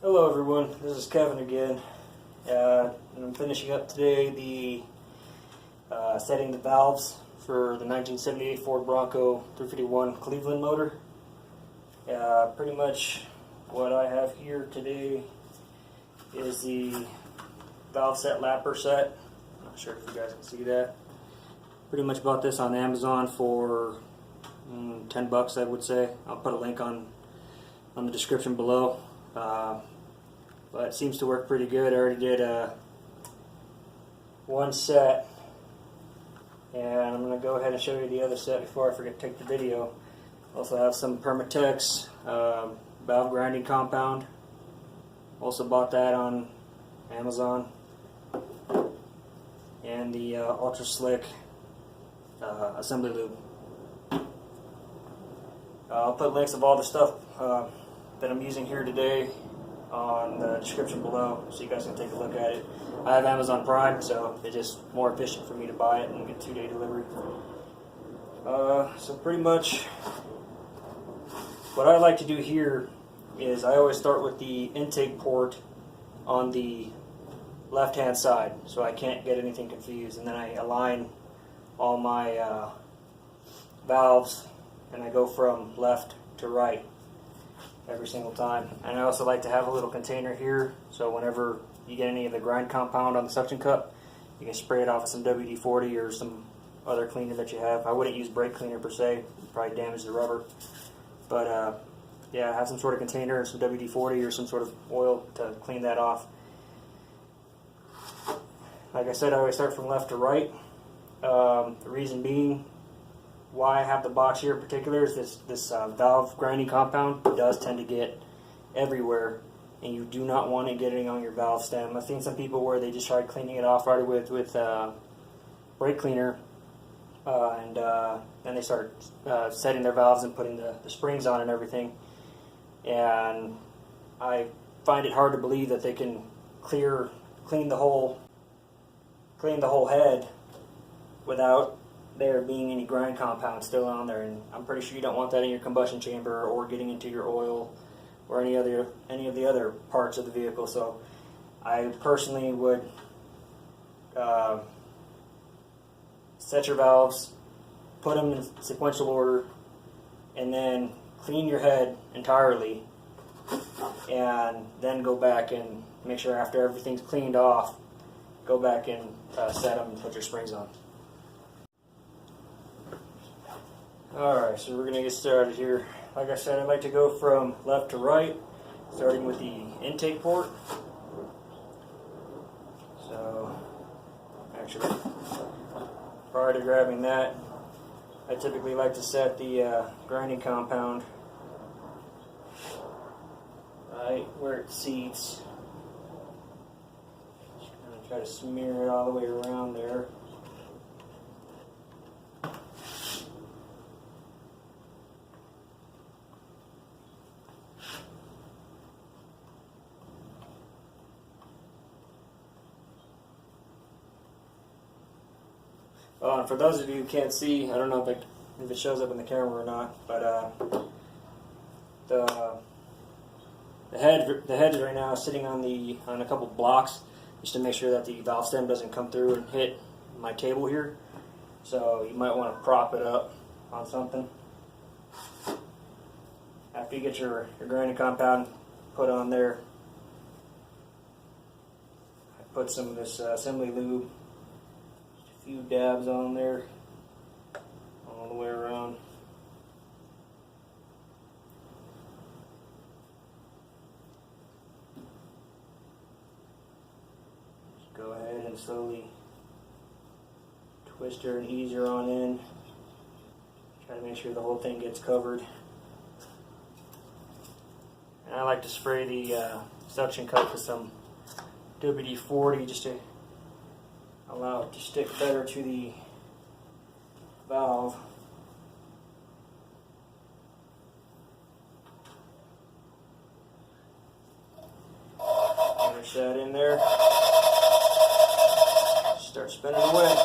Hello everyone, this is Kevin again, and I'm finishing up today the setting the valves for the 1978 Ford Bronco 351 Cleveland motor. Pretty much what I have here today is the valve set lapper set. I'm not sure if you guys can see that. Pretty much bought this on Amazon for $10 I would say. I'll put a link on the description below. But it seems to work pretty good. I already did one set, and I'm going to go ahead and show you the other set before I forget to take the video. Also have some Permatex valve grinding compound. Also bought that on Amazon. And the Ultra Slick assembly lube. I'll put links of all the stuff that I'm using here today on the description below so you guys can take a look at it. I have Amazon Prime, so it's just more efficient for me to buy it and get 2-day delivery. So pretty much what I like to do here is I always start with the intake port on the left hand side so I can't get anything confused, and then I align all my valves and I go from left to right every single time. And I also like to have a little container here so whenever you get any of the grind compound on the suction cup, you can spray it off with some WD-40 or some other cleaner that you have. I wouldn't use brake cleaner per se, it'd probably damage the rubber, but yeah, have some sort of container and some WD-40 or some sort of oil to clean that off. Like I said, I always start from left to right. The reason being why I have the box here in particular is this valve grinding compound does tend to get everywhere, and you do not want it getting on your valve stem. I've seen some people where they just tried cleaning it off right with brake cleaner, and then they start setting their valves and putting the springs on and everything. And I find it hard to believe that they can clean the whole head without there being any grind compound still on there, and I'm pretty sure you don't want that in your combustion chamber or getting into your oil or any of the other parts of the vehicle. So I personally would set your valves, put them in sequential order, and then clean your head entirely, and then go back and make sure after everything's cleaned off, go back and set them and put your springs on. Alright, so we're going to get started here. Like I said, I like to go from left to right, starting with the intake port. So, actually, prior to grabbing that, I typically like to set the grinding compound right where it seats. Just going to try to smear it all the way around there. And for those of you who can't see, I don't know if it shows up in the camera or not, but the head right now is sitting on a couple blocks just to make sure that the valve stem doesn't come through and hit my table here. So you might want to prop it up on something. After you get your grinding compound put on there, I put some of this assembly lube. Few dabs on there all the way around. Just go ahead and slowly twist her and ease her on in. Try to make sure the whole thing gets covered. And I like to spray the suction cup with some WD-40 just to allow it to stick better to the valve. Finish that in there. Start spinning away.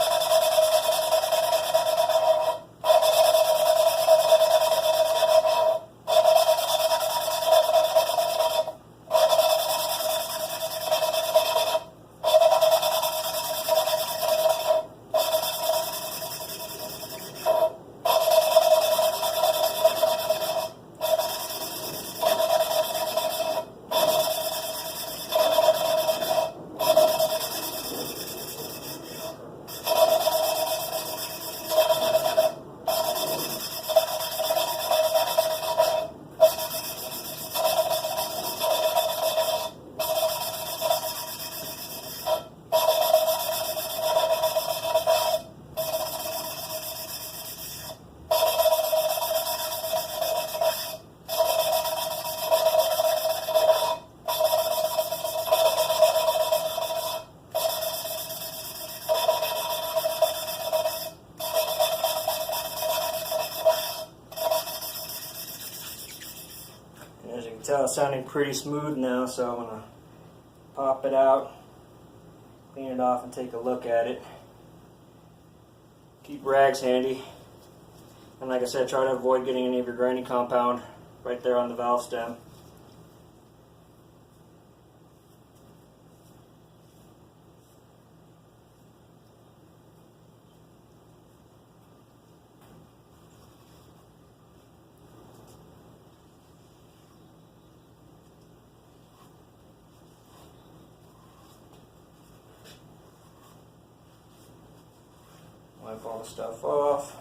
As you can tell, it's sounding pretty smooth now, so I'm going to pop it out, clean it off, and take a look at it. Keep rags handy. And like I said, try to avoid getting any of your grinding compound right there on the valve stem. Wipe all the stuff off.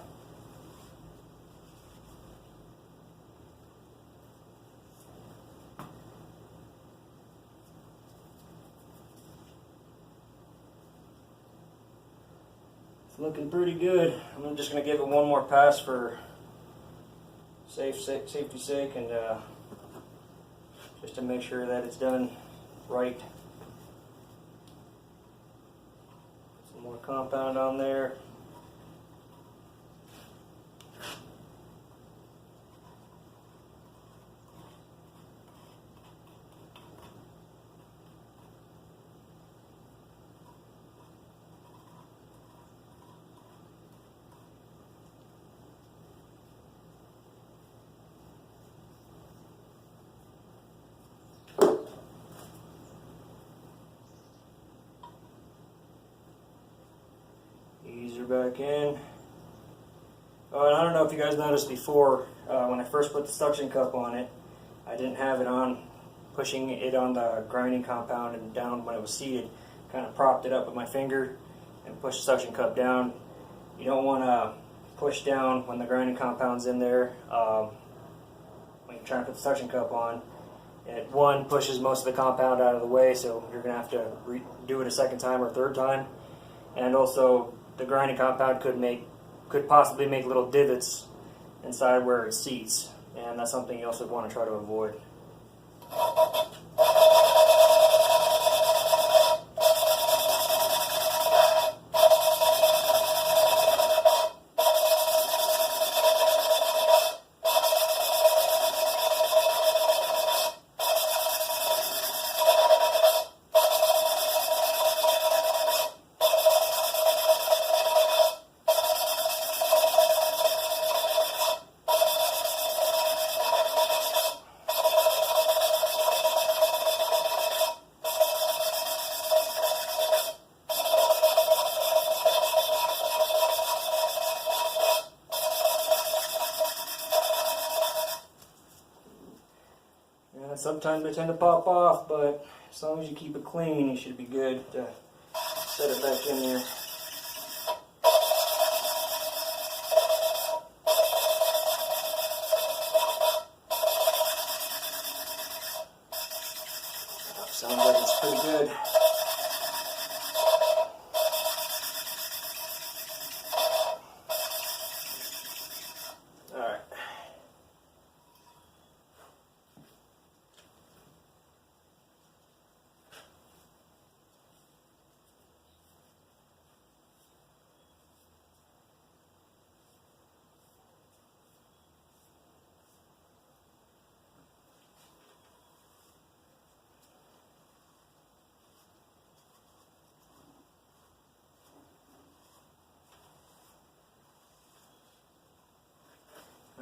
It's looking pretty good. I'm just going to give it one more pass for safety's sake, and just to make sure that it's done right. Some more compound on there. Ease her back in. Oh, and I don't know if you guys noticed before, when I first put the suction cup on it, I didn't have it on, pushing it on the grinding compound and down when it was seated. Kind of propped it up with my finger and pushed the suction cup down. You don't want to push down when the grinding compound's in there. When you're trying to put the suction cup on, it one pushes most of the compound out of the way, so you're going to have to do it a second time or third time. And also, the grinding compound could possibly make little divots inside where it seats, and that's something you also want to try to avoid. Sometimes they tend to pop off, but as long as you keep it clean, you should be good to set it back in there. Sounds like it's pretty good. Alright.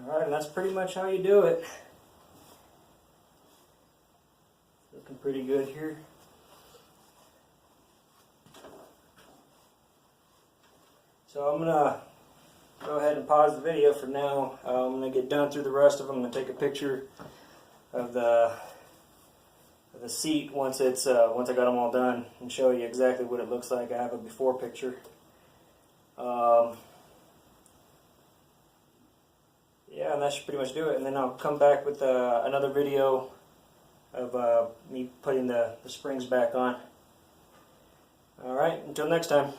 Alright, and that's pretty much how you do it. Looking pretty good here. So I'm going to go ahead and pause the video for now. I'm going to get done through the rest of them. I'm going to take a picture of the seat once I got them all done and show you exactly what it looks like. I have a before picture. Yeah, and that should pretty much do it. And then I'll come back with another video of me putting the springs back on. Alright, until next time.